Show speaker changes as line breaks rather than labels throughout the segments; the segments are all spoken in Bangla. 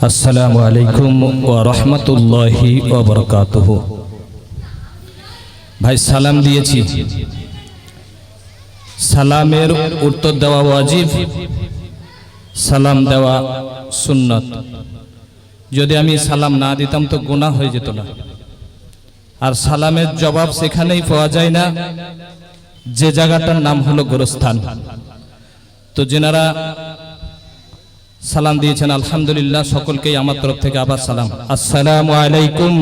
আসসালামু আলাইকুম ওয়া রাহমাতুল্লাহি ওয়া বারাকাতুহু। ভাই সালাম দিয়েছি, সালামের উত্তর দেওয়া ওয়াজিব, সালাম দেওয়া সুন্নাত। যদি আমি সালাম না দিতাম তো গুনাহ হয়ে যেত না। আর সালামের জবাব সেখানেই পাওয়া যায় না যে জায়গাটার নাম হলো গোরস্থান। তো যেনারা সালাম দিয়েছেন আলহামদুলিল্লাহ, সকলকেই আমার তরফ থেকে আবার সালাম। আসসালামু আলাইকুম।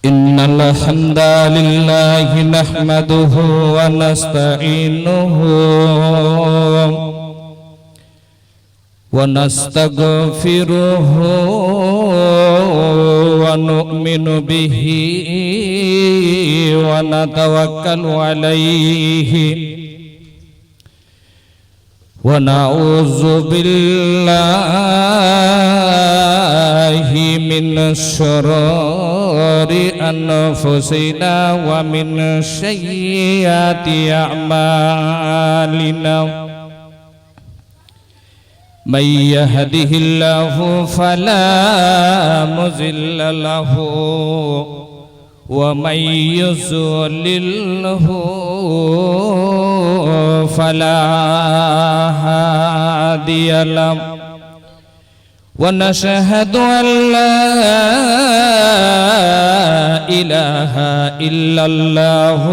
ইন্নাল হামদালিল্লাহি নাহমাদুহু ওয়া নাস্তাঈনুহু ওয়া নাস্তাগফিরুহু ওয়া নু'মিনু বিহি ওয়া নাতাওয়াক্কালু আলাইহি ওয়া নাউযু বিল্লাহি মিন শুরুরি আনফুসিনা ওয়া মিন সাইয়্যাতি আ'মালিনা। من يهده الله فلا مضل له ومن يضلله فلا هادي له ونشهد أن لا إله إلا الله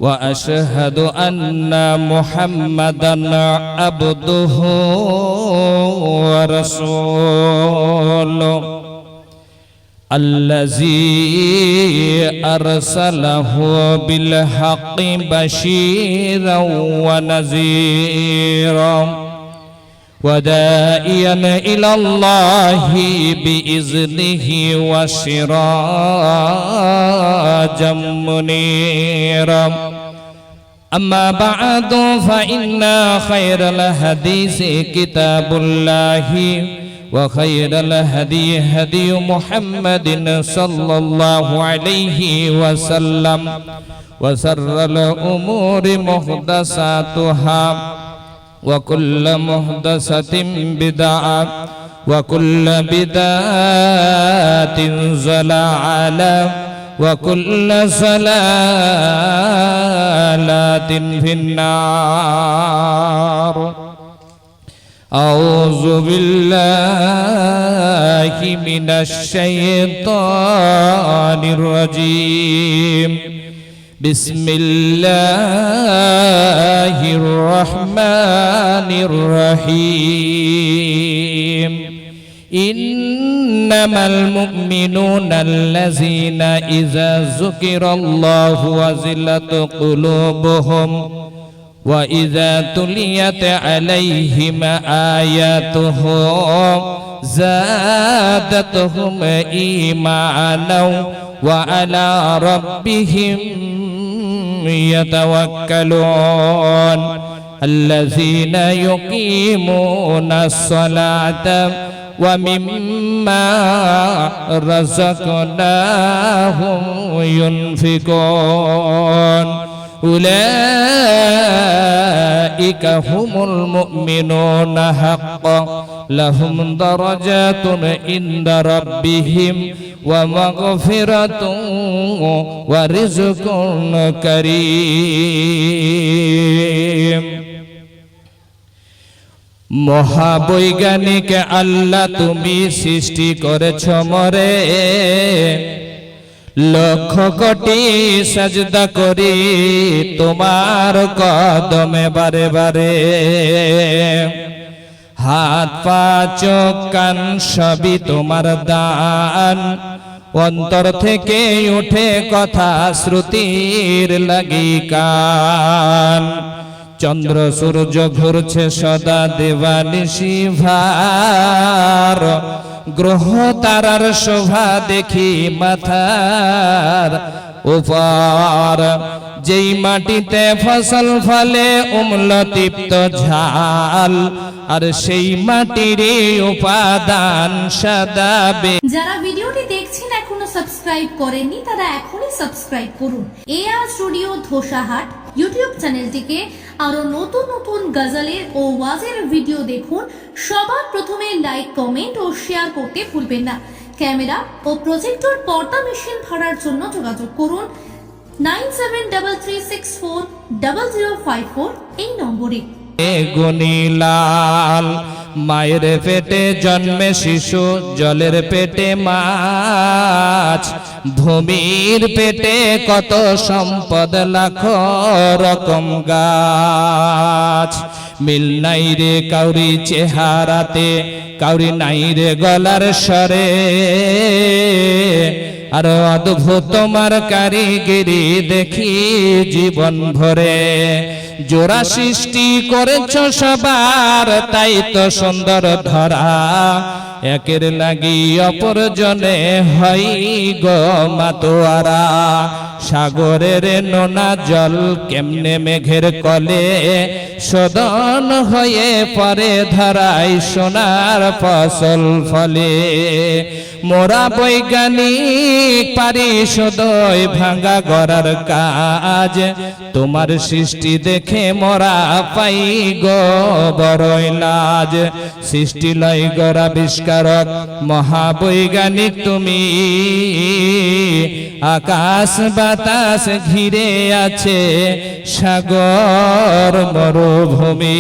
وأشهد أن محمدًا عبده ورسوله الذي أرسله بالحق بشيرًا ونذيرًا وداعيًا إلى الله بإذنه وسراجًا منيرًا. أما بعد فإن خير الحديث كتاب الله وخير الهدي هدي محمد صلى الله عليه وسلم وشر الأمور محدثاتها وكل محدثة بدعة وكل بدعة ضلالة وكل ضلالة في النار. أعوذ بالله من الشيطان الرجيم. بسم الله الرحمن الرحيم. إنما المؤمنون الذين إذا ذكر الله وجلت قلوبهم وإذا تليت عليهم آياته زادتهم إيمانا وعلى ربهم يتوكلون. الذين يقيمون الصلاة ومما رزقناهم ينفقون. أولئك هم المؤمنون حقا لهم درجات عند ربهم ومغفرة ورزق كريم. মহাবৈজ্ঞানিক আল্লাহ তুমি সৃষ্টি করেছ মরে, লক্ষ কোটি সাজদা করি তোমার কদমে বারে বারে। হাত পা চোখ কান সবই তোমার দান, অন্তর থেকে উঠে কথা শ্রুতির লাগি কান। চন্দ্র সূর্য ঘুরছে সদা দেবানিশি ভার, গ্রহ তারার শোভা দেখি মাথার উপর। যেই মাটিতে ফসল ফলে অম্ল তিক্ত ঝাল, আর সেই মাটির উপাদান সাদা।
যারা ভিডিওটি দেখছেন এখনো সাবস্ক্রাইব করেননি তারা এখনই সাবস্ক্রাইব করুন। এআর স্টুডিও ধোসাহাট, ইউটিউব চ্যানেলটিকে আরো নতুন নতুন গজলের ও ওয়াজের ভিডিও দেখুন। সবার প্রথমে লাইক, কমেন্ট ও শেয়ার করতে ভুলবেন না। ক্যামেরা ও প্রজেক্টর পর্দা মেশিন ভাড়ার জন্য যোগাযোগ করুন 9733640054 এই নম্বরে।
গুণীলাল মায়ের পেটে জন্মে শিশু, জলের পেটে মাছ, ভূমির পেটে কত সম্পদ, লাখ রকম গাছ। মিল নাই রে কাউরি চেহারাতে, কাউরি নাই রে গলার স্বরে, আর অদ্ভুত তোমার কারিগরি দেখি জীবন ভরে। জোড়া সৃষ্টি করেছ সবার, তাই তো সুন্দর ধরা, একের লাগি অপর জনে হই গো মাতোয়ারা। সাগরের নোনা জল কেমনে মেঘের কলে, শোধন হয়ে পরে ধরাই সোনার ফসল ফলে। মোরা বৈজ্ঞানিক পারি সদয় ভাঙা গড়ার কাজ, তোমার সৃষ্টি দেখে মোরা পাই গো বড়ই লাজ। সৃষ্টি লয় গড়া আবিষ্কারক মহাবৈজ্ঞানিক তুমি, আকাশ বাতাস ঘিরে আছে সাগর মরুভূমি।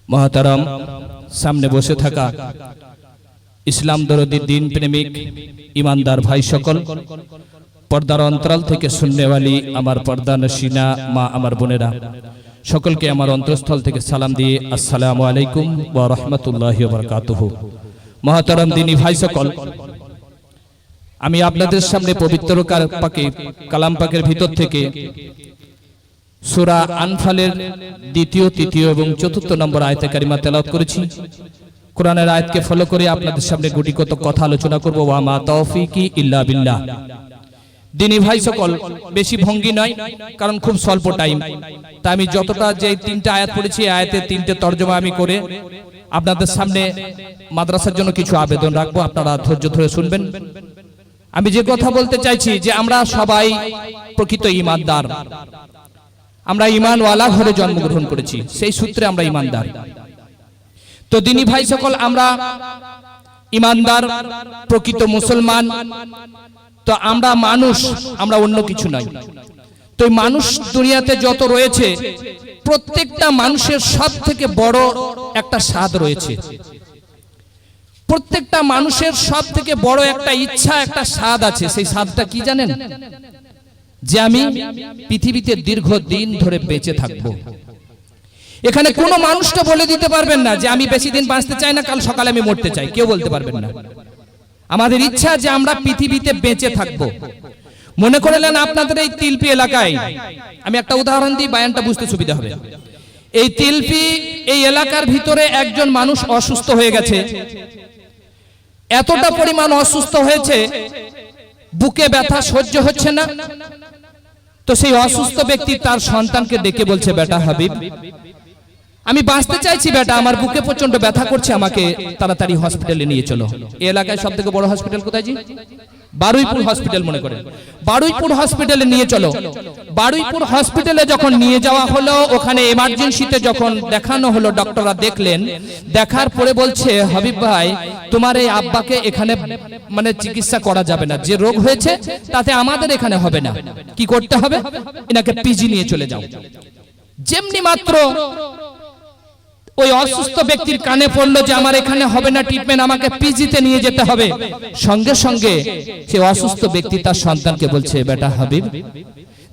মহতারাম, সামনে বসে থাকা ইসলাম দরদি, দিন প্রেমিক, ইমানদার ভাই সকল, পর্দার অন্তরাল থেকে শুননেওয়ালি আমার পর্দা নশিনা মা, আমার বোনেরা, সকলকে আমার অন্তঃস্থল থেকে সালাম দিয়ে আসসালামু আলাইকুম ওয়া রাহমাতুল্লাহি ওয়া বারাকাতুহু। মহতারাম দিনী ভাই সকল, আমি আপনাদের সামনে পবিত্র কালাম পাকের ভিতর থেকে সূরা আনফালের দ্বিতীয়, তৃতীয় এবং চতুর্থ নম্বর আয়াতে কারিমা তেলাওয়াত করেছি। কোরআনের আয়াতকে ফলো করে আপনাদের সামনে গুটিকত কথা আলোচনা করব। ওয়া মা তাওফিকি ইল্লা বিল্লাহ। দিনী ভাই সকল, বেশি ভঙ্গি নয়, কারণ খুব স্বল্প টাইম, তাই আমি যতটা যে তিনটা আয়াত পড়েছি, আয়াতের তিনটে তর্জমা আমি করে আপনাদের সামনে মাদ্রাসার জন্য কিছু আবেদন রাখবো, আপনারা ধৈর্য ধরে শুনবেন। আমি যে কথা বলতে চাইছি যে আমরা সবাই প্রকৃত ঈমানদার, আমরা ঈমানওয়ালা ঘরে জন্মগ্রহণ করেছি, সেই সূত্রে আমরা ঈমানদার। তো দিনী ভাই সকল, আমরা ঈমানদার, প্রকৃত মুসলমান। তো আমরা মানুষ, আমরা অন্য কিছু নয়। তো মানুষ দুনিয়াতে যত রয়েছে, প্রত্যেকটা মানুষের সব থেকে বড় একটা স্বাদ রয়েছে। প্রত্যেকটা মানুষের সব থেকে বড় একটা ইচ্ছা, একটা স্বাদ আছে। সেই স্বাদটা কি জানেন? যে আমি পৃথিবীতে দীর্ঘদিন ধরে বেঁচে থাকবো। এখানে কোনো মানুষটা বলে দিতে পারবেন না যে আমি বেশি দিন বাঁচতে চাই না, কাল সকালে আমি মরতে চাই, কেউ বলতে পারবেন না। আমাদের ইচ্ছা যে আমরা পৃথিবীতে বেঁচে থাকবো। মনে করলেন আপনাদের এই তিলপি এলাকায়, আমি একটা উদাহরণ দিই, বায়ানটা বুঝতে সুবিধা হবে। এই তিলপি এই এলাকার ভিতরে একজন মানুষ অসুস্থ হয়ে গেছে, এতটা পরিমাণ অসুস্থ হয়েছে, বুকে ব্যথা সহ্য হচ্ছে না। তো সেই অসুস্থ ব্যক্তি তার সন্তানকে ডেকে বলছে, বেটা হাবিব, আমি বাঁচতে চাইছি বেটা, আমার বুকে প্রচন্ড ব্যথা করছে, আমাকে তাড়াতাড়ি হসপিটালে নিয়ে চলো। এই এলাকায় সব থেকে বড় হসপিটাল কোথায় জি? বারুইপুর হসপিটাল মনে করেন। বারুইপুর হসপিটালে নিয়ে চলো। বারুইপুর হসপিটালে যখন নিয়ে যাওয়া হলো, ওখানে এমার্জেন্সিতে যখন দেখানো হলো, ডক্টররা দেখলেন, দেখার পরে বলছে, হাবিব ভাই, তোমার এই আব্বাকে এখানে মানে চিকিৎসা করা যাবে না, যে রোগ হয়েছে তাতে আমাদের এখানে হবে না, কি করতে হবে? এনাকে পিজি নিয়ে চলে যাও। যেমনি মাত্র ওই অসুস্থ ব্যক্তির কানে পড়লো যে আমার এখানে হবে না ট্রিটমেন্ট, আমাকে পিজিতে নিয়ে যেতে হবে, সঙ্গে সঙ্গে সে অসুস্থ ব্যক্তি তার সন্তানকে বলছে, বেটা হাবিব,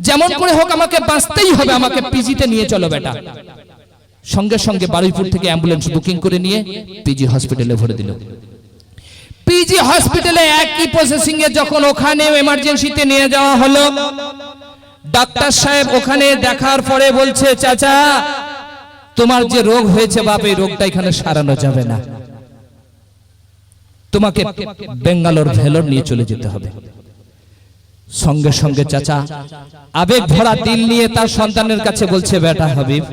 যেমন করে হোক আমাকে বাঁচতেই হবে, আমাকে পিজিতে নিয়ে চলো বেটা। সঙ্গে সঙ্গে বারুইপুর থেকে অ্যাম্বুলেন্স বুকিং করে নিয়ে পিজি হসপিটালে ভরে দিল। পিজি হসপিটালে একই প্রসেসিং এ যখন ওখানে এমার্জেন্সিতে নিয়ে যাওয়া হলো, ডাক্তার সাহেব ওখানে দেখার পরে বলছে, চাচা তোমার যে রোগ হয়েছে বাপ, এই রোগটা এখানে সারানো যাবে না, তোমাকে বেঙ্গালোর ভেলোর নিয়ে চলে যেতে হবে। সঙ্গে সঙ্গে চাচা আবেগ ভরা দিল নিয়ে তার সন্তানের কাছে বলছে, বেটা হাবিব,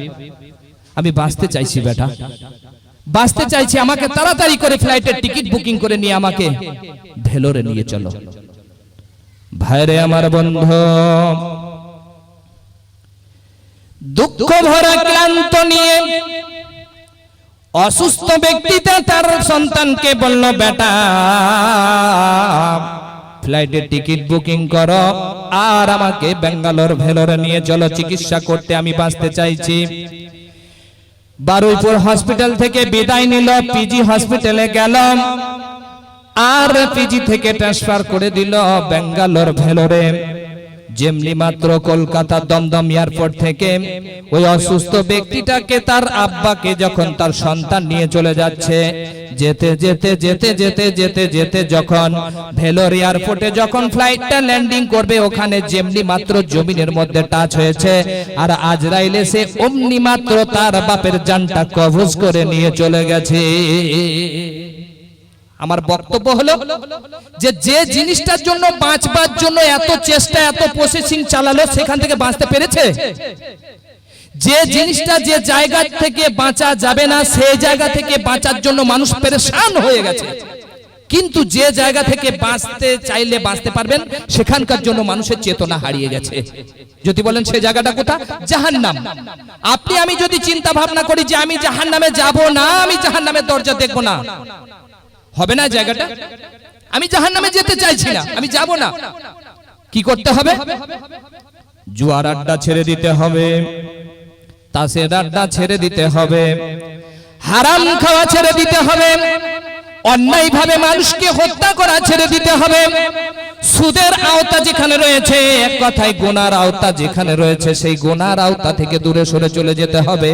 আমি বাঁচতে চাইছি বেটা, বাঁচতে চাইছি, আমাকে তাড়াতাড়ি করে ফ্লাইটের টিকিট বুকিং করে নিয়ে আমাকে ভেলোরে নিয়ে চলো। ভাইরে আমার বন্ধু, দুঃখ ভরা ক্লান্ত নিয়ে অসুস্থ ব্যক্তিটা তার সন্তানকে বলল, বেটা ফ্লাইটের টিকিট বুকিং করো আর আমাকে ব্যাঙ্গালোর ভেলোরে নিয়ে চলো, চিকিৎসা করতে আমি বাঁচতে চাইছি। বারুইপুর হসপিটাল থেকে বিদায় নিল, পিজি হসপিটালে গেল, আর পিজি থেকে ট্রান্সফার করে দিল ব্যাঙ্গালোর ভেলোরে। যেমনি মাত্র কলকাতা দমদম এয়ারপোর্ট থেকে ওই অসুস্থ ব্যক্তিটাকে তার আব্বাকে যখন তার সন্তান নিয়ে চলে যাচ্ছে, যেতে যেতে যেতে যেতে যেতে যেতে যখন ভেলোর এয়ারপোর্টে যখন ফ্লাইটটা ল্যান্ডিং করবে, ওখানে যেমনি মাত্র জমিনের মধ্যে টাচ হয়েছে আর আজরাইল এসে অমনি মাত্র তার বাপের জানটা কবজ করে নিয়ে চলে গেছে। আমার বক্তব্য হলো যে যে জিনিসটার জন্য বাঁচবার জন্য এত চেষ্টা এত প্রসেসিং চালালো, সেখান থেকে বাঁচতে পেরেছে? যে জিনিসটা যে জায়গা থেকে বাঁচা যাবে না, সেই জায়গা থেকে বাঁচার জন্য মানুষ পেরেশান হয়ে গেছে। কিন্তু যে জায়গা থেকে বাঁচতে চাইলে বাঁচতে পারবেন, সেখানকার জন্য মানুষের চেতনা হারিয়ে গেছে। যদি বলেন সে জায়গাটা কোথা? জাহান্নাম। আপনি আমি যদি চিন্তা ভাবনা করি যে আমি জাহান্নামে যাব না, আমি জাহান্নামের দরজা দেখব না, হবে না জায়গাটা? আমি জাহান্নামে যেতে চাইছি না, আমি যাব না। কি করতে হবে? জুয়ার আড্ডা ছেড়ে দিতে হবে, তাসের আড্ডা ছেড়ে দিতে হবে, হারাম খাওয়া ছেড়ে দিতে হবে, অন্যায় ভাবে মানুষকে হত্যা করা ছেড়ে দিতে হবে, সুদের আওতা যেখানে রয়েছে, এক কথায় গুনার আওতা যেখানে রয়েছে, সেই গুনার আওতা থেকে দূরে সরে চলে যেতে হবে।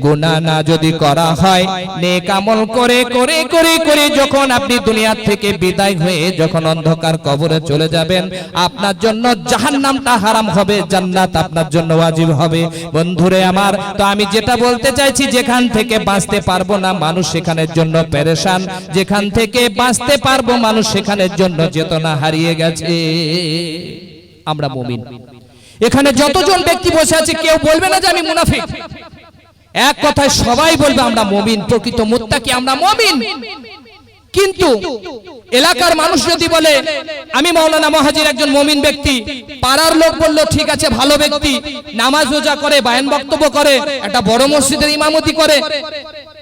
গুনাহ না যদি করা হয়, নেক আমল করে করে করে করে যখন আপনি দুনিয়া থেকে বিদায় হয়ে যখন অন্ধকার কবরে চলে যাবেন, আপনার জন্য জাহান্নামটা হারাম হবে, জান্নাত আপনার জন্য ওয়াজিব হবে। বন্ধুরে আমার, তো আমি যেটা বলতে চাইছি, যেখান থেকে বাঁচতে পারবো না মানুষ সেখানের জন্য পেরেশান, যেখান থেকে বাঁচতে পারবো মানুষ সেখানের জন্য চেতনা হারিয়ে গেছে। আমরা মুমিন। এখানে যতজন ব্যক্তি বসে আছে, কেউ বলবে না যে আমি মুনাফিক। এক কথায় সবাই বলবে আমরা মুমিন, প্রকৃত মুত্তাকি আমরা মুমিন। কিন্তু এলাকার মানুষ যদি বলে আমি মাওলানা মহাজির একজন মুমিন ব্যক্তি, পাড়ার লোক বলল ঠিক আছে ভালো ব্যক্তি, নামাজ রোজা করে, বয়ান বক্তব্য করে, একটা বড় মসজিদের ইমামতি করে,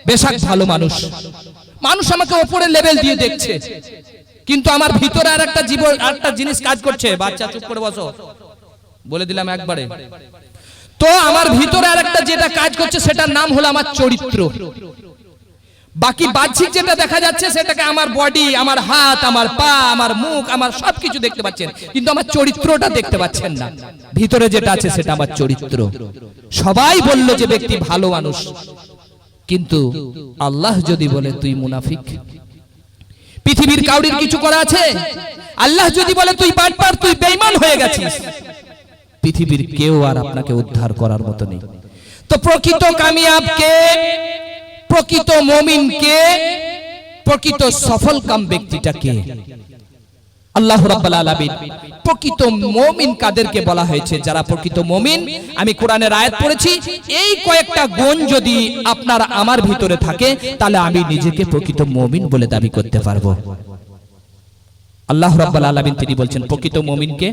বেশাক ভালো মানুষ, মানুষ আমাকে উপরে লেভেল দিয়ে দেখছে। কিন্তু আমার ভিতরে আর একটা জীবন, একটা জিনিস কাজ করছে। বাচ্চা চুপ করে বসো, বলে দিলাম একবারে। তো আমার ভিতরে আর একটা যেটা কাজ করছে, সেটার নাম হলো আমার চরিত্র। বাকি বাহ্যিক যেটা দেখা যাচ্ছে, সেটাকে আমার বডি, আমার হাত, আমার পা, আমার মুখ, আমার সবকিছু দেখতে পাচ্ছেন, কিন্তু আমার চরিত্রটা দেখতে পাচ্ছেন না। ভিতরে যেটা আছে সেটা আমার চরিত্র। সবাই বলল যে ব্যক্তি ভালো মানুষ, কিন্তু আল্লাহ যদি বলে তুই মুনাফিক, পৃথিবীর কাউরির কিছু করা আছে? আল্লাহ যদি বলে তুই বাটপার, তুই বেঈমান হয়ে গেছিস, পৃথিবীর কেউ আর আপনাকে উদ্ধার করার মতো নেই। তো প্রকৃত কামিয়াব কে? প্রকৃত মুমিন কে? প্রকৃত সফলকাম ব্যক্তিটা কে? আল্লাহ রাব্বুল আলামিন প্রকৃত মুমিন কাদেরকে বলা হয়েছে? যারা প্রকৃত মুমিন। আমি কোরআনের আয়াত পড়েছি, এই কয়েকটা গুণ যদি আপনার আমার ভিতরে থাকে, তাহলে আমি নিজেকে প্রকৃত মুমিন বলে দাবি করতে পারবো। আল্লাহ রাব্বুল আলামিন তিনি বলছেন প্রকৃত মুমিনকে,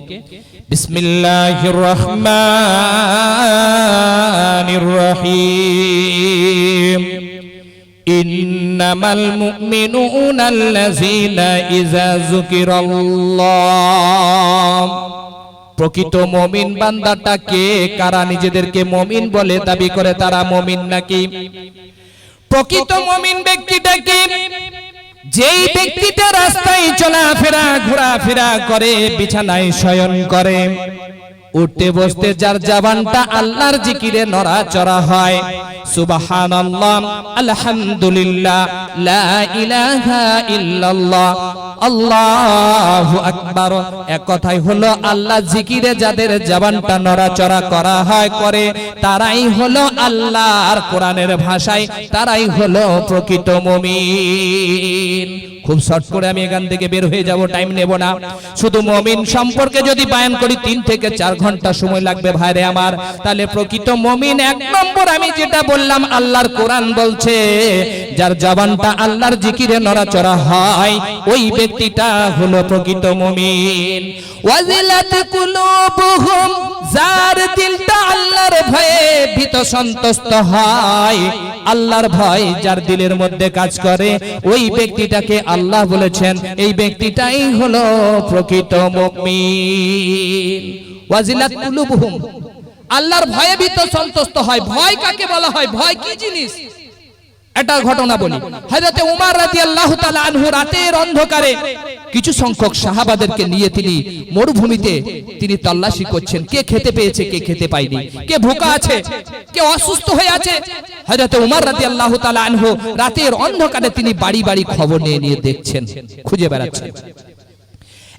বিসমিল্লাহির রহমানির রহিম, ইন্নামাল মুমিনুনা আল্লাযীনা ইযা যুকিরাল্লাহ। প্রকৃত মুমিন বান্দাটা কে? কারা নিজেদেরকে মুমিন বলে দাবি করে, তারা মুমিন নাকি? প্রকৃত মুমিন ব্যক্তিটা কি? যেই ব্যক্তিটা রাস্তায় চলাফেরা ঘোরাফেরা করে, বিছানায় শয়ন করে, উঠতে বসতে যার জবানটা আল্লাহর জিকিরে নড়াচড়া হয়, সুবহানাল্লাহ, আলহামদুলিল্লাহ, লা ইলাহা ইল্লাল্লাহ, আল্লাহু আকবার, এক কথাই হলো আল্লাহ জিকিরে যাদের জবানটা নড়াচড়া করা হয়, করে, তারাই হলো আল্লাহর কোরআনের ভাষায় তারাই হলো প্রকৃত মুমিন। খুব শর্ট করে আমি এখান থেকে বের হয়ে যাব, টাইম নেব না। শুধু মুমিন সম্পর্কে যদি বয়ান করি 3 থেকে 4 ঘন্টা সময় লাগবে ভাইরে আমার। তাহলে প্রকৃত মুমিন এক নম্বর আমি যেটা বললাম, আল্লাহর কোরআন বলছে যার জবানটা আল্লাহর জিকিরে নড়াচড়া হয়, ওই ব্যক্তি ব্যক্তিটা হলো প্রকৃত মুমিন। ওয়াজিলাত কুলুবুহুম, যার দিলটা আল্লাহর ভয়ে ভীত সন্তুষ্ট হয়, আল্লাহর ভয় যার দিলের মধ্যে কাজ করে, ওই ব্যক্তিটাকে আল্লাহ বলেছেন এই ব্যক্তিটাই হলো প্রকৃত মুমিন। ওয়াজিলাত কুলুবুহুম, আল্লাহর ভয়ে ভীত সন্তুষ্ট হয়। ভয় কাকে বলা হয়? ভয় কি জিনিস? একটা ঘটনা বলি। হযরত উমর রাদিয়াল্লাহু তাআলা আনহু রাতের অন্ধকারে কিছু সংখ্যক সাহাবাদেরকে নিয়ে তিনি মরুভূমিতে তিনি তল্লাশি করছেন, কে খেতে পেয়েছে, কে খেতে পায়নি, কে ভোকা আছে, কে অসুস্থ হয়ে আছে। হযরত উমর রাদিয়াল্লাহু তাআলা আনহু রাতের অন্ধকারে তিনি বাড়ি বাড়ি খবর নিয়ে নিয়ে দেখছেন, খুঁজে বেড়াচ্ছেন।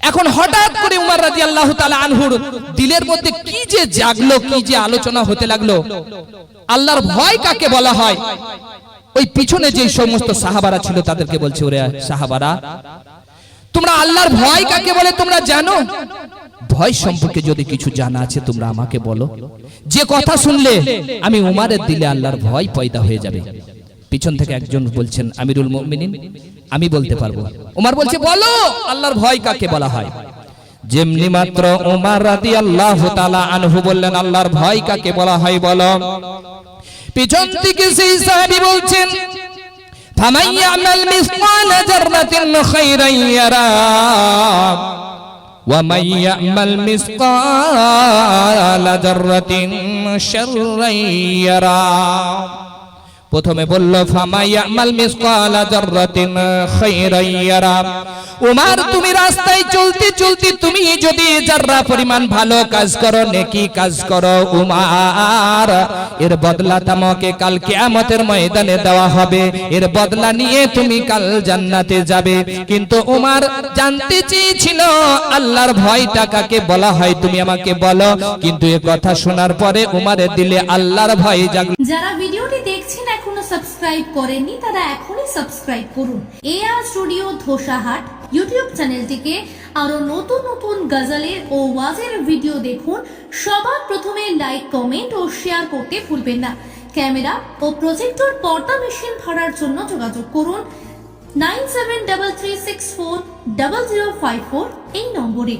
এখন হঠাৎ করে উমর রাদিয়াল্লাহু তাআলা আনহুর দিলের মধ্যে কি যে জাগলো, কি যে আলোচনা হতে লাগলো। আল্লাহর ভয় কাকে বলা হয়? ওই পিছনে যে সমস্ত সাহাবারা ছিল তাদেরকে বলছে, ওরে সাহাবারা, তোমরা আল্লাহর ভয় কাকে বলে তোমরা জানো? ভয় সম্পর্কে যদি কিছু জানা আছে তোমরা আমাকে বলো, যে কথা শুনলে আমি উমারের দিলে আল্লাহর ভয় পয়দা হয়ে যাবে। পিছন থেকে একজন বলছেন, আমিরুল মুমিনিন, আমি বলতে পারবো। উমর বলছে, বলো আল্লাহর ভয় কাকে বলা হয়। যেমনি মাত্র উমর রাদিয়াল্লাহু তাআলা আনহু বললেন আল্লাহর ভয় কাকে বলা হয় বলো, পিছন থেকে সেই সাহাবী বলছেন, ফামান ইয়ামাল মিসকালা যাররাতিন খায়রান ইয়ারা ওয়া মান ইয়ামাল মিসকালা যাররাতিন শাররান ইয়ারা। প্রথমে বলল ফামা ইয়ামাল মিসকালা যাররাতিন খায়রান ইয়ারা। উমর, তুমি রাস্তায় চলতে চলতে তুমি যদি যাররা পরিমাণ ভালো কাজ করো, নেকি কাজ করো উমর, এর বদলা তোমাকে কাল কিয়ামতের ময়দানে দেওয়া হবে। এর বদলা নিয়ে তুমি কাল জান্নাতে যাবে। কিন্তু উমর জানতে চেয়েছিল আল্লাহর ভয়টা কাকে বলা হয়, তুমি আমাকে বলো। কিন্তু এই কথা শোনার পরে উমরের দিলে আল্লাহর ভয় জাগলো।
যারা ভিডিওটি দেখছেন এখনো সাবস্ক্রাইব করেননি তারা এখনই সাবস্ক্রাইব করুন। এআর স্টুডিও ধোসাহাট ইউটিউব চ্যানেলটিকে আরো নতুন নতুন গজলের ও ওয়াজের ভিডিও দেখুন। সবার প্রথমে লাইক, কমেন্ট ও শেয়ার করতে ভুলবেন না। ক্যামেরা ও প্রজেক্টর পর্দা মেশিন ভাড়ার জন্য যোগাযোগ করুন 9733640054 এই নম্বরে।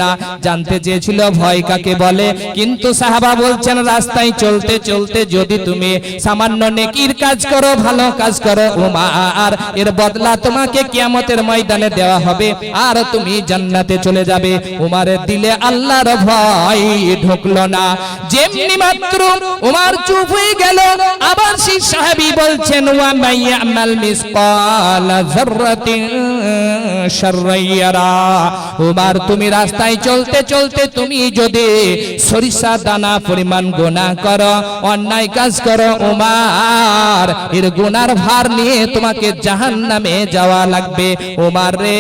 না জানতে চেয়েছিল ভয় কাকে বলে, কিন্তু সাহাবা বলছেন রাস্তায় চলতে চলতে যদি তুমি সামান্য নেকির কাজ করো, ভালো কাজ করো উমর, এর বদলা তোমাকে কিয়ামতের ময়দানে দেওয়া হবে আর তুমি জান্নাতে চলে যাবে। উমরের দিলে আল্লাহর ভয় ঢুকলো না। যেমনি মাত্র উমর চুপ হয়ে গেল, আবার সেই সাহাবী বলছেন ওয়া মান ইয়ামাল মিসকালা যাররাতিন শাররান ইয়ারা। উমর, তুমি রাস্তায় চলতে চলতে তুমি যদি সরিষা দানা পরিমাণ গুনাহ করো, অন্যায় কাজ করো উমর, এর গুনার ভার নিয়ে তোমাকে জাহান্নামে যাওয়া লাগবে। উমর রে,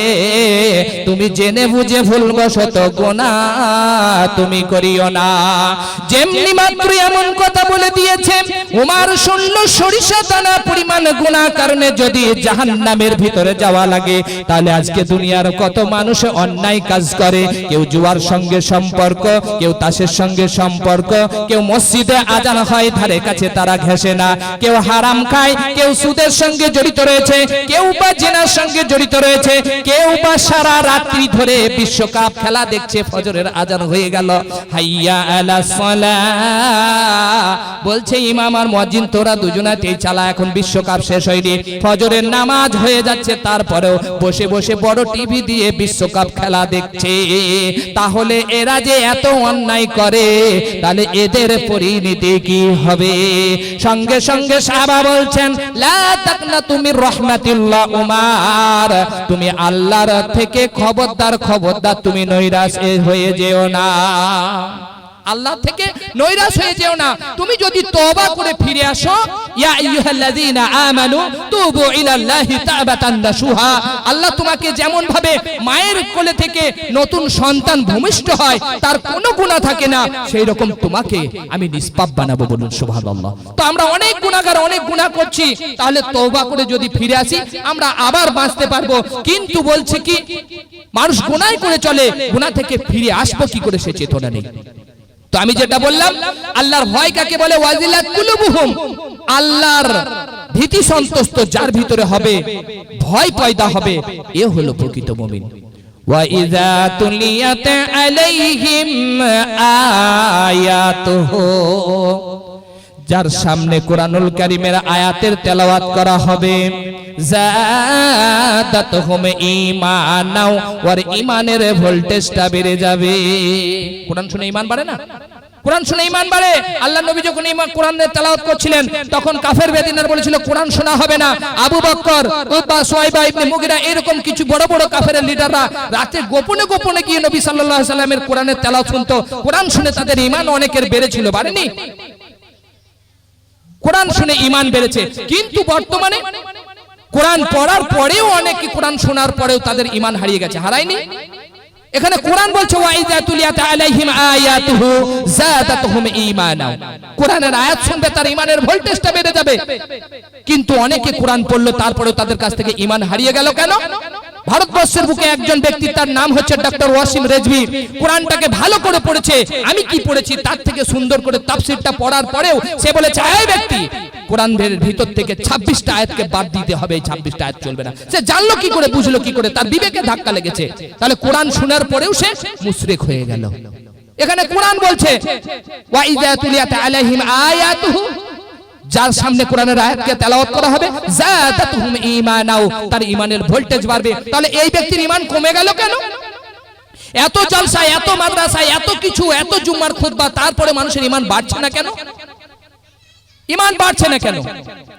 তুমি জেনে বুঝে ভুলবশত গুনাহ তুমি করিও না। যেমনি মাত্র এমন কথা বলে দিয়েছে, উমর শুনল সরিষা দানা পরিমাণ গুনাহ কারণে যদি জাহান্নামের ভিতরে যাওয়া লাগে, তাহলে আজকে দুনিয়ার কত মানুষ অন্যায় কাজ করে। কেউ জুয়ার সঙ্গে সম্পর্ক, কেউ তাসের সঙ্গে সম্পর্ক, কেউ মসজিদে আজান হয় ধারে কাছে তারা ঘেঁষে না, কেউ হারাম খায়, কেউ সুদের সঙ্গে জড়িত রয়েছে, কেউ বা জিনার সঙ্গে জড়িত রয়েছে, কেউ বা সারা রাত্রি ধরে বিশ্বকাপ খেলা দেখছে। ফজরের আজান হয়ে গেল, হাইয়া আলাস সালাহ বলছে ইমাম আর মুয়াজ্জিন তোরা দুজনাতেই চালা, এখন বিশ্বকাপ শেষ হয়নি, ফজরের নামাজ হয়ে যাচ্ছে, তারপরেও বসে বসে বড় টিভি দিয়ে বিশ্বকাপ খেলা দেখছে। তাহলে এরা যে এত অন্যায় করে, তাহলে এদের পরিণতি কি হবে? সঙ্গে সঙ্গে সাহাবা বলছেন লা তাকনাতু মির রাহমাতিল্লাহ উমর, তুমি আল্লাহর থেকে খবরদার খবরদার তুমি নৈরাশ হয়ে যেও না, আল্লাহ থেকে নৈরাশ হয়ে যেও না। তুমি যদি তওবা করে ফিরে আসো, ইয়া আইয়ুহাল্লাযীনা আমানু তুবু ইলাল্লাহি তাওবাতান নাসুহা, আল্লাহ তোমাকে যেমন ভাবে মায়ের কোলে থেকে নতুন সন্তান ভূমিষ্ঠ হয়, তার কোনো গুনাহ থাকে না, সেই রকম তোমাকে আমি নিষ্পাপ বানাবো। বলুন সুবহানাল্লাহ। তো আমরা অনেক গুনাহগার, অনেক গুনাহ করছি, তাহলে তওবা করে যদি ফিরে আসি আমরা আবার বাঁচতে পারবো। কিন্তু বলছে কি, মানুষ গুনাহ করে চলে, গুনাহ থেকে ফিরে আসবো কি করে সে চেতনা নেই। তো আমি যেটা বললাম আল্লাহর ভয় কাকে বলে, ওয়াজিলাত কুলুবুহুম, আল্লাহর ভীতি সন্তুষ্ট যার ভিতরে হবে, ভয় পয়দা হবে, এ হলো প্রকৃত মুমিন। ওয়াইযা তুলিয়াত আলাইহিম আয়াতুহু, যার সামনে কোরআনুল কারীমের আয়াতের তেলাওয়াত করা হবে, যাদাতুহুম ঈমানাও, ওর ঈমানের ভোল্টেজটা বেড়ে যাবে। কোরআন শুনে ঈমান বাড়ে না? কোরআন শুনে ঈমান বাড়ে। আল্লাহ নবী যখন কোরআনের তেলাওয়াত করছিলেন তখন কাফের বেদিনরা বলেছিল কোরআন শোনা হবে না। আবু বকর, উতবা, সুয়াইবা ইবনে মুগিরা এরকম কিছু বড় বড় কাফের লিডাররা রাতে গোপনে গোপনে গিয়ে নবী সাল্লাল্লাহু আলাইহি সাল্লামের কোরআনের তেলাওয়াত শুনতো। কোরআন শুনে তাদের ঈমান অনেকের বেড়েছিল, বাড়েনি? কোরআন শুনে ঈমান বেড়েছে। কিন্তু বর্তমানে কোরআন পড়ার পরেও অনেকে কোরআন শোনার পরেও তাদের ঈমান হারিয়ে গেছে, হারায়নি? এখানে কোরআন বলছে ওয়াইযা তুলিয়াত আলাইহিম আয়াতুহু যাদাতুহুম ঈমানা, কোরআনের আয়াত শুনবে তার ঈমানের ভোল্টেজটা বেড়ে যাবে। কিন্তু অনেকে কোরআন পড়লো তারপরেও তাদের কাছ থেকে ঈমান হারিয়ে গেল কেন? ভারতবর্ষের বুকে একজন ব্যক্তি, তার নাম হচ্ছে ডক্টর ওয়াসিম রেজভি, কোরআনটাকে ভালো করে পড়েছে। আমি কি পড়েছি তার থেকে সুন্দর করে তাফসীরটা পড়ার পরেও সে বলেছে এই ব্যক্তি কোরআনের ভিতর থেকে 26টা আয়াতকে বাদ দিতে হবে, এই 26টা আয়াত চলবে না। সে জানলো কি করে, বুঝলো কি করে? তার বিবেকে ধাক্কা লেগেছে। তাহলে কোরআন শোনার পরেও সে মুশরিক হয়ে গেল। এখানে কোরআন বলছে ওয়াইযা তুলিয়াত আলাইহিম আয়াতুহু, যার সামনে কোরআনের আয়াতকে তেলাওয়াত করা হবে, যাদাতুহুম ঈমানাও, তার ঈমানের ভোল্টেজ বাড়বে। তাহলে এই ব্যক্তির ঈমান কমে গেল কেন? এত জলসা, এত মাদ্রাসা, এত কিছু, এত জুম্মার খুতবা, তারপরে মানুষের ঈমান বাড়ছে না কেন? ঈমান বাড়ছে না কেন?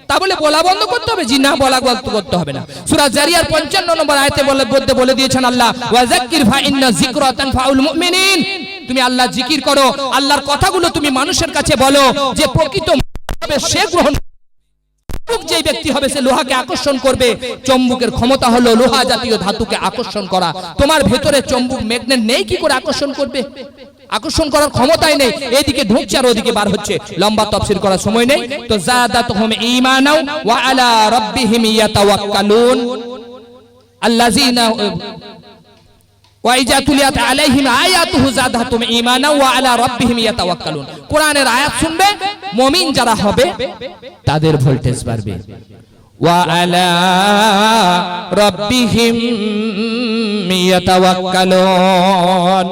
তা বলে বলা বন্ধ করতে হবে? জি না, বলা বন্ধ করতে হবে না। সূরা জারিয়ার 55 নম্বর আয়াতে বলে দিয়েছেন আল্লাহ, ওয়াযাক্কির ফা ইন্না যিকরা তানফাউল মুমিনিন, তুমি আল্লাহ জিকির করো, আল্লাহর কথাগুলো তুমি মানুষের কাছে বলো, যে প্রকৃত সে গ্রহণ। যে ব্যক্তি হবে সে লোহাকে আকর্ষণ করবে। চম্বুকের ক্ষমতা হলো লোহা জাতীয় ধাতুকে আকর্ষণ করা। তোমার ভেতরে চম্বুক ম্যাগনেট নেই, কি করে আকর্ষণ করবে? আকর্ষণ করার ক্ষমতাই নেই। এদিকে ঢুকছে আর ওদিকে বার হচ্ছে। লম্বা তাফসীর করার সময় নেই। তো যাদাতুহুম ঈমানাও ওয়া আলা রাব্বিহিম ইয়াতাওয়াক্কালুন, আল্লাযিনা ওয়াইযা তুলিয়াত আলাইহিম আয়াতুহু যাদাতুহুম ঈমানা ওয়া আলা রাব্বিহিম ইয়াতাওয়াক্কালুন, কোরআনের আয়াত শুনবে মুমিন যারা হবে তাদের ভোল্টেজ বাড়বে। ওয়া আলা রাব্বিহিম ইয়াতাওয়াক্কালুন,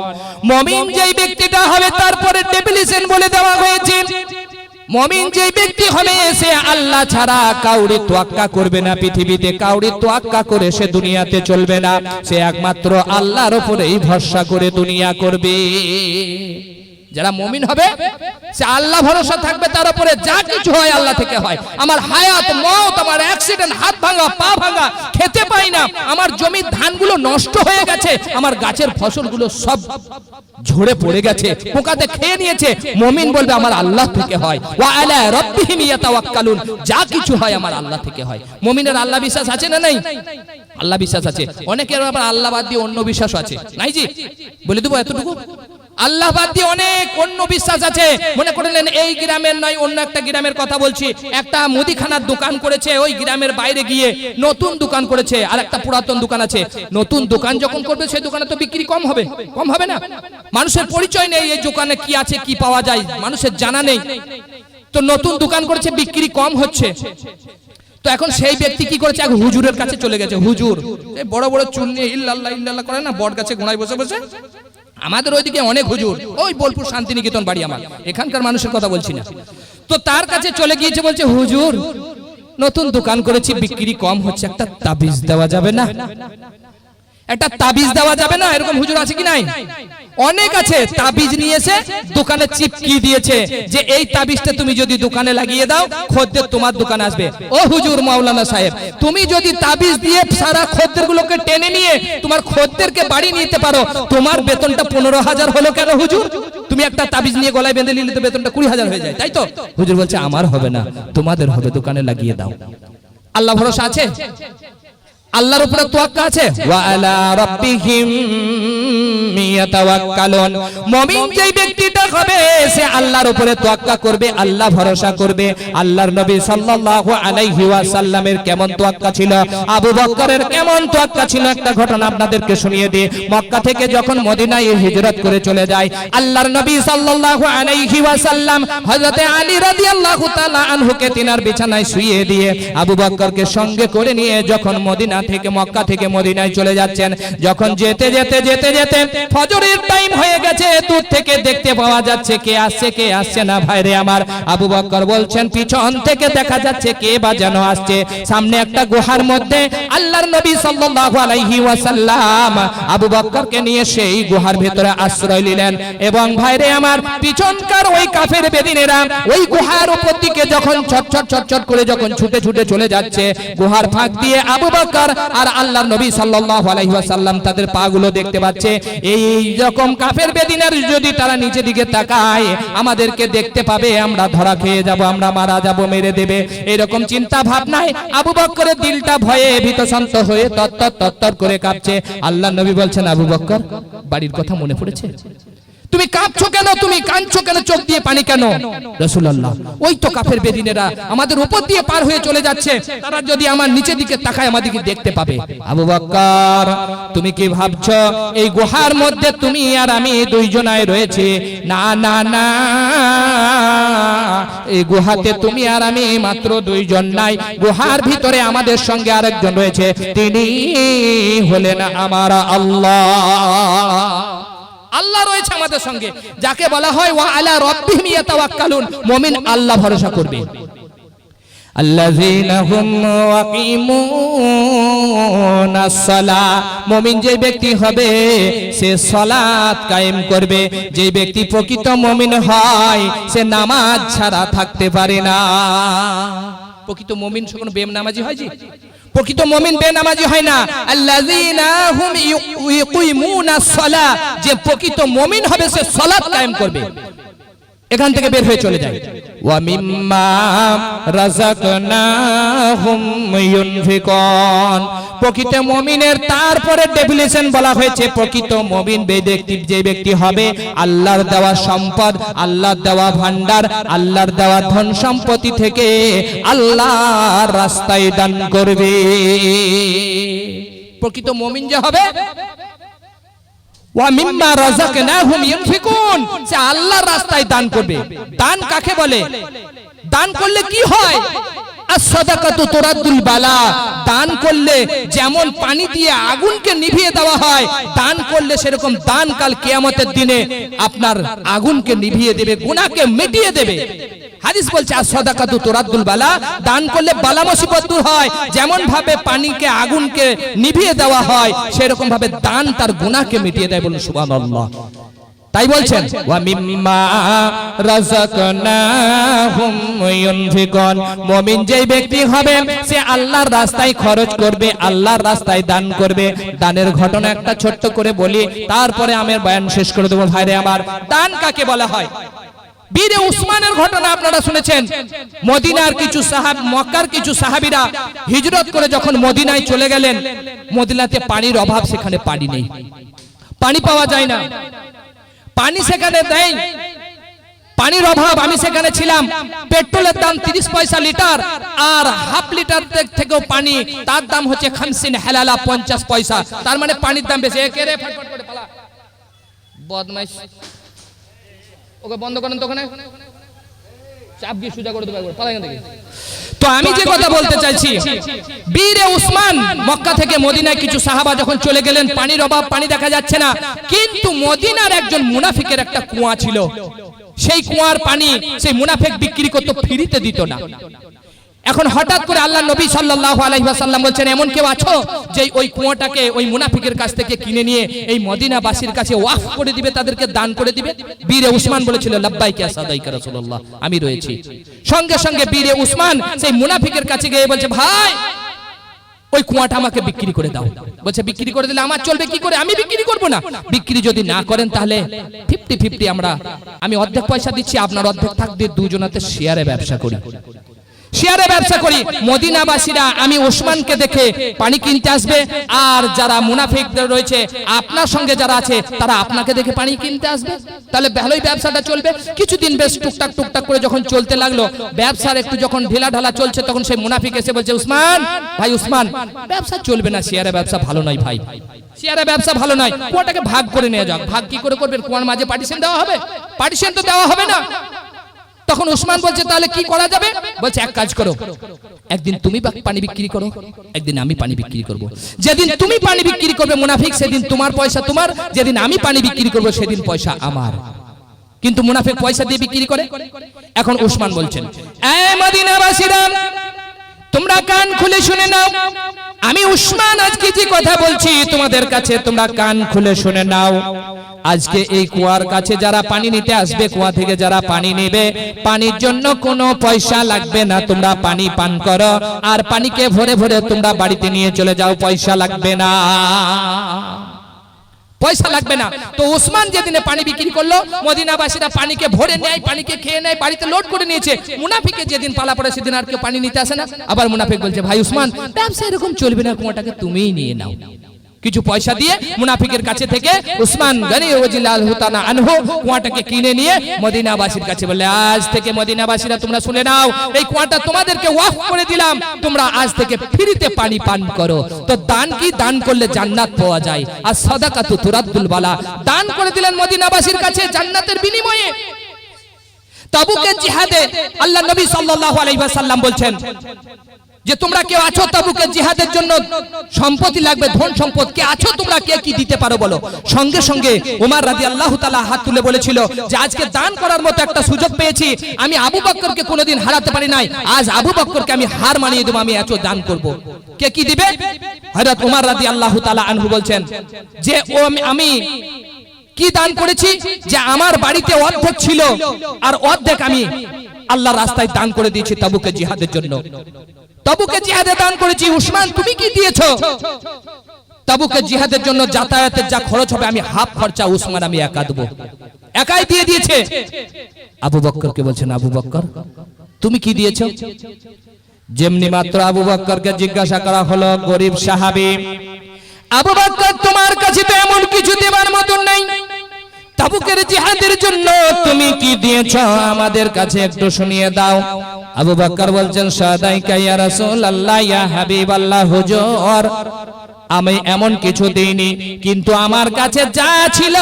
মুমিন যেই ব্যক্তিটা হবে তারপরে ডেফিনিশন বলে দেওয়া হয়েছে। মুমিন যে ব্যক্তি হবে সে আল্লাহ ছাড়া কাউরি তোয়াক্কা করবে না। পৃথিবীতে কাউরি তোয়াক্কা করে সে দুনিয়াতে চলবে না। সে একমাত্র আল্লাহর উপরেই ভরসা করে দুনিয়া করবে। যারা মুমিন হবে সে আল্লাহ ভরসা থাকবে, তার উপরে যা কিছু হয় আল্লাহ থেকে হয়। আমার হায়াত, মওত, আমার অ্যাক্সিডেন্ট, হাত ভাঙা, পা ভাঙা, খেতে পাই না, আমার জমির ধানগুলো নষ্ট হয়ে গেছে, আমার গাছের ফসলগুলো সব ঝরে পড়ে গেছে, পোকাতে খেয়ে নিয়েছে, মুমিন বলবে আমার আল্লাহ থেকে হয়। ওয়া আলা রাব্বিহিম ইয়াতাওয়াক্কালুন, যা কিছু হয় আমার আল্লাহ থেকে হয়। মুমিনের আল্লাহ বিশ্বাস আছে না নাই? আল্লাহ বিশ্বাস আছে। অনেকের আবার আল্লাহ বাদ দিয়ে অন্য বিশ্বাস আছে, নাই জি? বলে দেবো এতটুকু, আল্লাহ বাদ দিয়ে অনেক অন্য বিশ্বাস আছে। মনে করলেন এই গ্রামের নয় অন্য একটা গ্রামের কথা বলছি, একটা মুদিখানার দোকান করেছে, ওই গ্রামের বাইরে গিয়ে নতুন দোকান করেছে, আর একটা পুরাতন দোকান আছে। নতুন দোকান যখন করবে সেই দোকানে তো বিক্রি কম হবে, কম হবে না? মানুষের পরিচয় নেই এই দোকানে কি আছে কি পাওয়া যায়, মানুষের জানা নেই। তো নতুন দোকান করেছে, বিক্রি কম হচ্ছে। তো এখন সেই ব্যক্তি কি করেছে, এক হুজুরের কাছে চলে গেছে। হুজুর এই বড় বড় চুল নিয়ে ইল্লাল্লাহ ইল্লাল্লাহ করে না, বট গাছে গোড়ায় বসে বসে। আমাদের ওইদিকে অনেক হুজুর, ওই বোলপুর শান্তিনিকেতন বাড়ি আমার, এখানকার মানুষের কথা বলছি না। তো তার কাছে চলে গিয়েছে, বলছে হুজুর নতুন দোকান করেছি, বিক্রি কম হচ্ছে, একটা তাবিজ দেওয়া যাবে না? একটা তাবিজ দেওয়া যাবে না? এরকম হুজুর আছে কি নাই? অনেক আছে। তাবিজ নিয়ে এসে দোকানে চিপকি দিয়েছে যে এই তাবিজটা তুমি যদি দোকানে লাগিয়ে দাও খদ্দের তোমার দোকানে আসবে। ও হুজুর মাওলানা সাহেব, তুমি যদি তাবিজ দিয়ে সারা খদ্দেরগুলোকে টেনে নিয়ে তোমার খদ্দেরকে বাড়ি নিতে পারো, তোমার বেতনটা 15,000 হলো কেন হুজুর? তুমি একটা তাবিজ নিয়ে গলায় বেঁধে নিলে তো বেতনটা 20,000 হয়ে যায়, তাই তো? হুজুর বলছে আমার হবে না, তোমাদের হবে, দোকানে লাগিয়ে দাও। আল্লাহ ভরসা আছে? আল্লাহর উপরে তাওয়াক্কুল আছে, ওয়া আলা রাব্বিহিম ইয়াতাওয়াক্কালুন। মুমিন যেই ব্যক্তিটা হবে সে আল্লাহর উপরে তাওয়াক্কুল করবে, আল্লাহ ভরসা করবে। আল্লাহর নবী সাল্লাল্লাহু আলাইহি ওয়াসাল্লামের কেমন তাওয়াক্কুল ছিল, আবু বকরের কেমন তাওয়াক্কুল ছিল, একটা ঘটনা আপনাদেরকে শুনিয়ে দিই। মক্কা থেকে যখন মদিনায় হিজরত করে চলে যায় আল্লাহর নবী সাল্লাল্লাহু আলাইহি ওয়াসাল্লাম হযরতে আলী রাদিয়াল্লাহু তাআলা আনহুকে তিনার বিছানায় শুইয়ে দিয়ে আবু বকরকে সঙ্গে করে নিয়ে যখন মক্কা থেকে মদিনায় চলে যাচ্ছেন, যখন যেতে যেতে যেতে যেতে ফজরের টাইম হয়ে গেছে, দূর থেকে দেখতে পাওয়া যাচ্ছে কে আসছে না। ভাইরে আমার, আবু বকর বলছেন পিছন থেকে দেখা যাচ্ছে কে বা যেন আসছে। সামনে একটা গুহার মধ্যে আল্লাহর নবী সাল্লাল্লাহু আলাইহি ওয়াসাল্লাম আবু বকরকে নিয়ে সেই গুহার ভিতরে আশ্রয় নিলেন। এবং ভাইরে আমার, পিছনকার ওই কাফের বেদিনেরা ওই গুহার উপর দিকে যখন ছটছট করে যখন ছুটে ছুটে চলে যাচ্ছে, গুহার ফাঁক দিয়ে আবু বকর আর আল্লাহর নবী সাল্লাল্লাহু আলাইহি ওয়াসাল্লাম তাদের পাগুলো দেখতে পাচ্ছে। এই রকম কাফের বেদিনের যদি তারা নিচের দিকে তাকায় আমাদেরকে দেখতে পাবে, আমরা ধরা খেয়ে যাব, আমরা মারা যাব, মেরে দেবে, এরকম চিন্তা ভাবনায় আবু বকরের দিলটা ভয়ে ভীতসন্ত হয়ে তত্তর করে কাঁপছে। আল্লাহর নবী বলছেন, আবু বকর বাড়ির কথা মনে পড়েছে? তুমি কাঁপছো কেন, তুমি কাঁদছো কেন, চোখ দিয়ে পানি কেন? রাসূলুল্লাহ, ওই তো কাফের বেদিনেরা আমাদের উপর দিয়ে পার হয়ে চলে যাচ্ছে, তারা যদি আমার নিচের দিকে তাকায় আমাদেরকে দেখতে পাবে। আবু বকর, তুমি কি ভাবছো এই গুহার মধ্যে তুমি আর আমি দুইজনাই রয়েছে? না না না, এই গুহাতে তুমি আর আমি মাত্র দুইজন নাই, গুহার ভিতরে আমাদের সঙ্গে আরেকজন রয়েছে, তিনি হলেন আমার আল্লাহ। আল্লাহ রয়েছে আমাদের সঙ্গে, যাকে বলা হয় ওয়া আলা রাব্বিহিম ইয়াতাওয়াক্কালুন। মুমিন আল্লাহ ভরসা করবে। আল্লাযীনা হুম ওয়াকিমুনাস সালাহ, মুমিন যে ব্যক্তি হবে সে সালাত কায়েম করবে। যে ব্যক্তি প্রকৃত মুমিন হয় সে নামাজ ছাড়া থাকতে পারে না। প্রকৃত মুমিন কোনো বেনামাজি হয়? জি, প্রকৃত মুমিন বেনামাজি হয় না। আল্লাযীনা হুম ইয়ুকিমুনাস সালাহ, যে প্রকৃত মুমিন হবে সে সালাত কায়েম করবে। এখান থেকে বের হয়ে চলে যায়। ওয়া মিম্মা রাযাকনাহুম ইউনফিকুন, প্রকৃত মুমিনের তারপরে ডেফিনিশন বলা হয়েছে প্রকৃত মুমিন যে ব্যক্তি হবে আল্লাহর দেওয়া সম্পদ, আল্লাহর দেওয়া ভান্ডার, আল্লাহর দেওয়া ধন সম্পত্তি থেকে আল্লাহর রাস্তায় দান করবে। প্রকৃত মুমিন যে হবে ওয়া মিম্মা রাযাকনাহুম ইউনফিকুন, সে আল্লাহর রাস্তায় দান করবে। দান কাকে বলে? দান করলে কি হয়? as-সাদাকাতু তুরাদ্দুল বালা, দান করলে যেমন পানি দিয়ে আগুনকে নিভিয়ে দেওয়া হয়, দান করলে সেরকম দান কাল কিয়ামতের দিনে আপনার আগুনকে নিভিয়ে দেবে, গুনাহকে মিটিয়ে দেবে। হাদিস বলছে as-সাদাকাতু তুরাদ্দুল বালা, দান করলে বালা মুসিবত দূর হয়। যেমন ভাবে পানিকে আগুনকে নিভিয়ে দেওয়া হয় সেরকম ভাবে দান তার গুনাহকে মিটিয়ে দেয়। বলুন সুবহানাল্লাহ। তাই বলছেন ওয়া মিম্মা রাযাকনাহুম ইউনফিকুন, মুমিন যেই ব্যক্তি হবে সে আল্লাহর রাস্তায় খরচ করবে, আল্লাহর রাস্তায় দান করবে। দানের ঘটনা একটা ছোট্ট করে বলি, তারপরে আমি বয়ান শেষ করে দেব। ভাইরে আমার, দান কাকে বলা হয়? বীরে উসমানের ঘটনা আপনারা শুনেছেন। মদিনার কিছু মক্কার কিছু সাহাবীরা হিজরত করে যখন মদিনায় চলে গেলেন, মদিনাতে পানির অভাব, সেখানে পানি নেই, পানি পাওয়া যায় না, পানি সেখানে দেয়, পানির অভাব। আমি সেখানে ছিলাম, পেট্রোলের দাম 30 পয়সা লিটার, আর হাফ লিটার থেকেও পানি তার দাম হচ্ছে 50 হালালা 50 পয়সা। তার মানে পানির দাম বেশি। একেরে ফটফট করে পালা, বদমাইশ, ওকে বন্ধ করেন তো, ওখানে চাপ দিয়ে সোজা করে দেবো একবার, পালা এখান থেকে। তো আমি যে কথা বলতে চাইছি, বীরে উসমান মক্কা থেকে মদিনায় কিছু সাহাবা যখন চলে গেলেন, পানির অভাব, পানি দেখা যাচ্ছে না, কিন্তু মদিনার একজন মুনাফিকের একটা কুয়া ছিল, সেই কুয়ার পানি সেই মুনাফিক বিক্রি করত, ফ্রিতে দিত না। এখন হঠাৎ করে আল্লাহ নবী সাল্লাল্লাহু আলাইহি ওয়াসাল্লাম বলছেন, এমন কেউ আছো যে ওই কুয়াটাকে ওই মুনাফিকের কাছ থেকে কিনে নিয়ে এই মদিনাবাসীর কাছে ওয়াকফ করে দিবে, তাদেরকে দান করে দিবে? বীরে উসমান বলেছিল, লাব্বাইকা সাদাইকা রাসূলুল্লাহ, আমি রয়েছি। সঙ্গে সঙ্গে বীরে উসমান সেই মুনাফিকের কাছে গিয়ে বলছে, ভাই ওই কুয়াটা আমাকে বিক্রি করে দাও। বলছে, বিক্রি করে দিলে আমার চলবে কি করে? আমি বিক্রি করব না। বিক্রি যদি না করেন তাহলে 50-50 আমি অর্ধেক পয়সা দিচ্ছি, আপনার অর্ধেক থাক দিয়ে দুজনাতে শেয়ারে ব্যবসা করি। শেয়ারে ব্যবসা করি, মদিনাবাসীরা আমি ওসমানকে দেখে পানি কিনতে আসবে, আর যারা মুনাফিকদের রয়েছে আপনার সঙ্গে যারা আছে তারা আপনাকে দেখে পানি কিনতে আসবে। তাহলে ভালোই ব্যবসাটা চলবে। কিছুদিন বেশ টুকটাক টুকটাক করে যখন চলতে লাগলো, ব্যবসার একটু যখন ঢিলা ঢালা চলছে, তখন সেই মুনাফিক এসে বলছে, উসমান ভাই উসমান, ব্যবসা চলবে না, শেয়ারে ব্যবসা ভালো নয় ভাই, শেয়ারে ব্যবসা ভালো নয়, কুয়াটাকে ভাগ করে নিয়ে যাও। ভাগ কি করে করবেন? কুয়ার মাঝে পার্টিশন দেওয়া হবে? পার্টিশন তো দেওয়া হবে না। তখন উসমান বলছে, তাহলে কি করা যাবে? বলছে, এক কাজ করো, একদিন তুমি পানি বিক্রি করো, একদিন আমি পানি বিক্রি করব। যেদিন তুমি পানি বিক্রি করবে মুনাফিক, সেদিন তোমার পয়সা তোমার, যেদিন আমি পানি বিক্রি করব সেদিন পয়সা আমার। কিন্তু মুনাফিক পয়সা দিয়ে বিক্রি করে। এখন উসমান বলছেন, এই মদিনাবাসীরা তোমরা কান খুলে শুনে নাও, আমি উসমান আজকে যে কথা বলছি তোমাদের কাছে, তোমরা কান খুলে শুনে নাও। আজকে এই কুয়ার কাছে যারা পানি নিতে আসবে, কুয়া থেকে যারা পানি নেবে, পানির জন্য কোনো পয়সা লাগবে না, তোমরা পানি পান করো আর পানিকে ভরে ভরে তোমরা বাড়িতে নিয়ে চলে যাও, পয়সা লাগবে না, পয়সা লাগবে না। তো উসমান যেদিনে পানি বিক্রি করলো, মদিনাবাসীরা পানিকে ভরে নেয়, পানিকে খেয়ে নেয়, বাড়িতে লোড করে নিয়েছে। মুনাফিকের যেদিন পালা পড়ে সেদিন আর কেউ পানি নিতে আসে না। আবার মুনাফিক বলছে, ভাই উসমান ব্যবসা এরকম চলবে না, কুয়াটাকে তুমিই নিয়ে নাও। কিছু পয়সা দিয়ে মুনাফিকের কাছে থেকে উসমান গনি রাদিয়াল্লাহু তাআলা আনহু কুয়াটাকে কিনে নিয়ে মদিনাবাসীর কাছে বলে, আজ থেকে মদিনাবাসীরা তোমরা শুনে নাও, এই কুয়াটা তোমাদেরকে ওয়াকফ করে দিলাম, তোমরা আজ থেকে ফ্রিতে পানি পান করো। তো দান কি? দান করলে জান্নাত পাওয়া যায়, আর সাদাকাতু তুরাদ্দুল বালা, দান করে দিলেন মদিনাবাসীর কাছে জান্নাতের বিনিময়ে। তাবুকের জিহাদে আল্লাহ নবী সাল্লাল্লাহু আলাইহি ওয়াসাল্লাম বলছেন যে তোমরা কেউ আছো তাবুকের জিহাদের জন্য, সম্পত্তি লাগবে, ধন সম্পদ, কে আছো তোমরা, কে কি দিতে পারো বলো। সঙ্গে সঙ্গে ওমর রাদিয়াল্লাহু তাআলা হাত তুলে বলেছিল যে আজকে দান করার মতো একটা সুযোগ পেয়েছি, আমি আবু বকরকে কোনোদিন হারাতে পারি নাই, আজ আবু বকরকে আমি হার মানিয়ে দেব, আমি এত দান করব। কে কি দিবে? হযরত ওমর রাদিয়াল্লাহু তাআলা আনহু বলছেন যে আমি কি দান করেছি, যে আমার বাড়িতে অর্ধেক ছিল আর অর্ধেক আমি আল্লাহর রাস্তায় দান করে দিয়েছি তাবুকের জিহাদের জন্য। তাবুকে জিহাদে দান করেছি। উসমান তুমি কি দিয়েছো? তাবুকে জিহাদের জন্য যাতায়াতের যা খরচ হবে আমি হাফ খরচা উসমান আমি একা দেব, একাই দিয়ে দিয়েছে। আবু বকরকে বলছেন, আবু বকর তুমি কি দিয়েছো? যেমনি মাত্র আবু বকরকে জিজ্ঞাসা করা হলো, গরিব সাহাবী, আবু বকর তোমার কাছে তো এমন কিছু দেবার মতন নাই, তাবুকের জিহাদের জন্য তুমি কি দিয়েছো আমাদের কাছে একটু শুনিয়ে দাও। আবু বকর বলছেন, সাদাইকা ইয়া রাসূলুল্লাহ, ইয়া হাবিবাল্লাহ, হুজুর আমি এমন কিছু দেইনি, কিন্তু আমার কাছে যা ছিল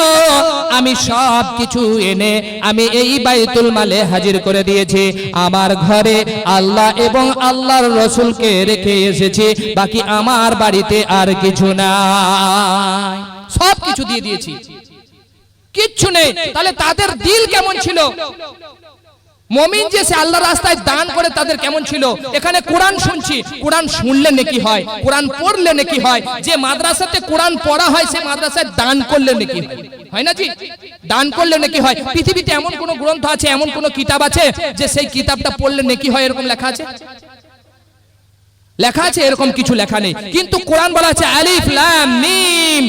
আমি সব কিছু এনে আমি এই বাইতুল মালে হাজির করে দিয়েছি। আমার ঘরে আল্লাহ এবং আল্লাহর রাসূলকে রেখে এসেছি, বাকি আমার বাড়িতে আর কিছু নাই, সব কিছু দিয়ে দিয়েছি, কিচ্ছু নেই। তাহলে তাদের দিল কেমন ছিল? মুমিন যে সে আল্লাহর রাস্তায় দান করে তাদের কেমন ছিল? এখানে কোরআন শুনছি, কোরআন শুনলে নেকি হয়, কোরআন পড়লে নেকি হয়। যে মাদ্রাসাতে কোরআন পড়া হয় সে মাদ্রাসায় দান করলে নেকি হয়, হয় না জি? দান করলে নেকি হয়। পৃথিবীতে এমন কোন গ্রন্থ আছে, এমন কোন কিতাব আছে যে সেই কিতাবটা পড়লে নেকি হয় এরকম লেখা আছে? লেখা আছে? এরকম কিছু লেখা নেই। কিন্তু কোরআন বলা আছে আলিফ লাম মিম,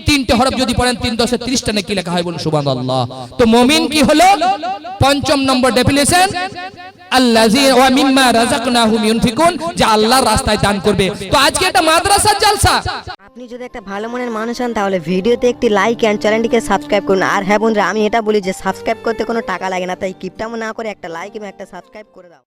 তিনটে হরফ যদি পড়েন 3 × 10 = 30টা নাকি লেখা হয়, বলুন সুবহানাল্লাহ। তো মুমিন কি হলো? 5ম নম্বর ডেফিনিশন, আল্লাযী ওয়া মিম্মা রাযাকনাহুম ইউনফিকুন, যে আল্লাহর রাস্তায় দান করবে। তো আজকে এটা মাদ্রাসার জলসা।
আপনি যদি একটা ভালো মনের মানুষ হন তাহলে ভিডিওতে একটি লাইক এন্ড চ্যানেলটিকে সাবস্ক্রাইব করুন। আর হ্যাঁ বন্ধুরা, আমি এটা বলি যে সাবস্ক্রাইব করতে কোনো টাকা লাগে না, তাই কিপটামো না করে একটা লাইক এবং একটা সাবস্ক্রাইব করে দাও।